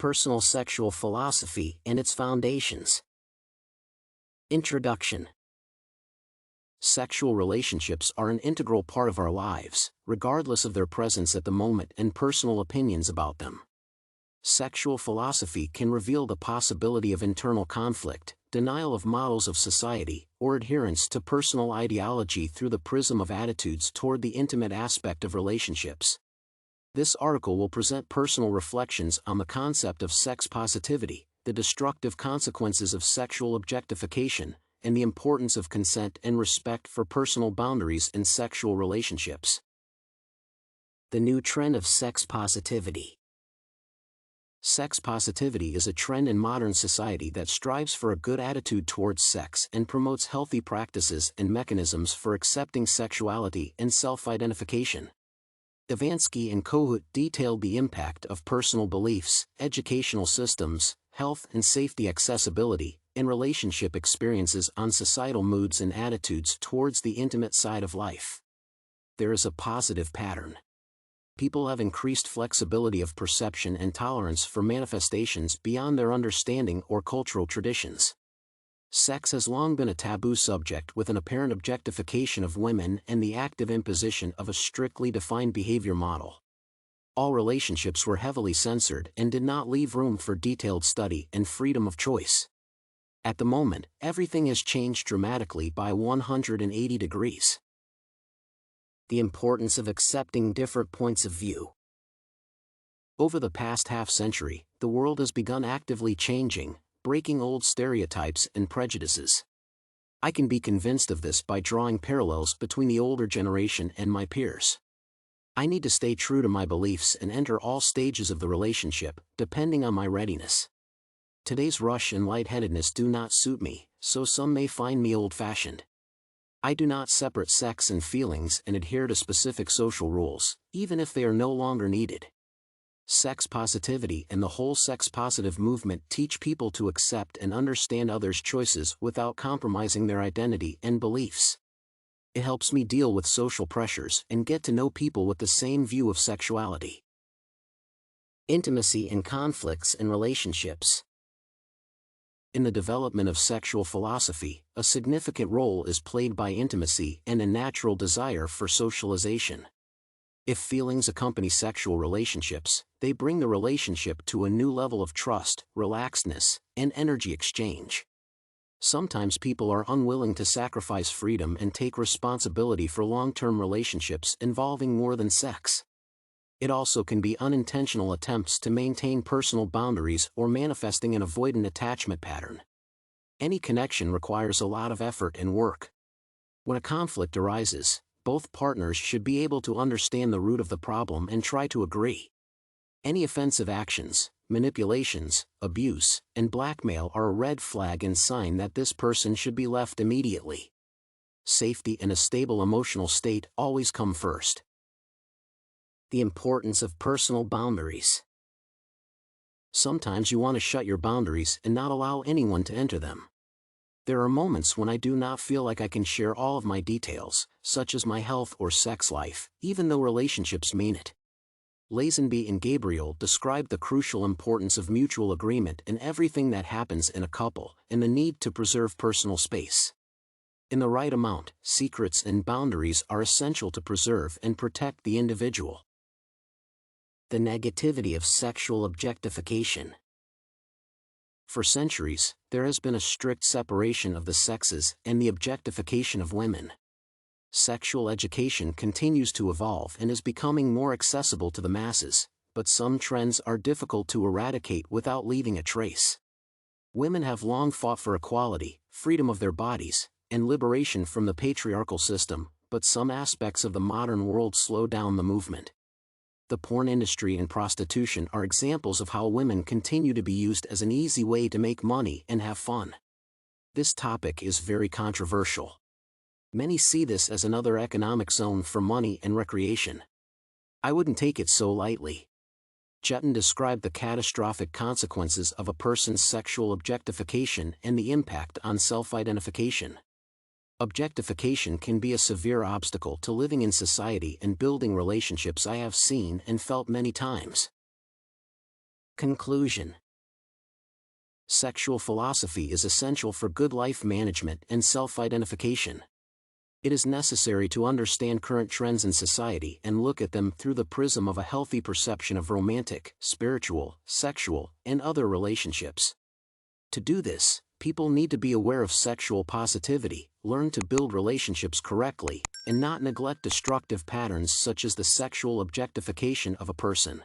Personal Sexual Philosophy and its Foundations. Introduction. Sexual relationships are an integral part of our lives, regardless of their presence at the moment and personal opinions about them. Sexual philosophy can reveal the possibility of internal conflict, denial of models of society, or adherence to personal ideology through the prism of attitudes toward the intimate aspect of relationships. This article will present personal reflections on the concept of sex positivity, the destructive consequences of sexual objectification, and the importance of consent and respect for personal boundaries in sexual relationships. The new trend of sex positivity. Sex positivity is a trend in modern society that strives for a good attitude towards sex and promotes healthy practices and mechanisms for accepting sexuality and self-identification. Ivanski and Kohut detailed the impact of personal beliefs, educational systems, health and safety accessibility, and relationship experiences on societal moods and attitudes towards the intimate side of life. There is a positive pattern. People have increased flexibility of perception and tolerance for manifestations beyond their understanding or cultural traditions. Sex has long been a taboo subject with an apparent objectification of women and the active imposition of a strictly defined behavior model. All relationships were heavily censored and did not leave room for detailed study and freedom of choice. At the moment, everything has changed dramatically by 180 degrees. The importance of accepting different points of view. Over the past half-century, the world has begun actively changing, breaking old stereotypes and prejudices. I can be convinced of this by drawing parallels between the older generation and my peers. I need to stay true to my beliefs and enter all stages of the relationship, depending on my readiness. Today's rush and lightheadedness do not suit me, so some may find me old-fashioned. I do not separate sex and feelings and adhere to specific social rules, even if they are no longer needed. Sex positivity and the whole sex-positive movement teach people to accept and understand others' choices without compromising their identity and beliefs. It helps me deal with social pressures and get to know people with the same view of sexuality. Intimacy and conflicts in relationships. In the development of sexual philosophy, a significant role is played by intimacy and a natural desire for socialization. If feelings accompany sexual relationships, they bring the relationship to a new level of trust, relaxedness, and energy exchange. Sometimes people are unwilling to sacrifice freedom and take responsibility for long-term relationships involving more than sex. It also can be unintentional attempts to maintain personal boundaries or manifesting an avoidant attachment pattern. Any connection requires a lot of effort and work. When a conflict arises, both partners should be able to understand the root of the problem and try to agree. Any offensive actions, manipulations, abuse, and blackmail are a red flag and sign that this person should be left immediately. Safety and a stable emotional state always come first. The importance of personal boundaries. Sometimes you want to shut your boundaries and not allow anyone to enter them. There are moments when I do not feel like I can share all of my details, such as my health or sex life, even though relationships mean it. Lazenby and Gabriel describe the crucial importance of mutual agreement in everything that happens in a couple, and the need to preserve personal space. In the right amount, secrets and boundaries are essential to preserve and protect the individual. The negativity of sexual objectification. For centuries, there has been a strict separation of the sexes and the objectification of women. Sexual education continues to evolve and is becoming more accessible to the masses, but some trends are difficult to eradicate without leaving a trace. Women have long fought for equality, freedom of their bodies, and liberation from the patriarchal system, but some aspects of the modern world slow down the movement. The porn industry and prostitution are examples of how women continue to be used as an easy way to make money and have fun. This topic is very controversial. Many see this as another economic zone for money and recreation. I wouldn't take it so lightly. Jütten described the catastrophic consequences of a person's sexual objectification and the impact on self-identification. Objectification can be a severe obstacle to living in society and building relationships. I have seen and felt many times. Conclusion. Sexual philosophy is essential for good life management and self-identification. It is necessary to understand current trends in society and look at them through the prism of a healthy perception of romantic, spiritual, sexual, and other relationships. To do this, people need to be aware of sexual positivity, learn to build relationships correctly, and not neglect destructive patterns such as the sexual objectification of a person.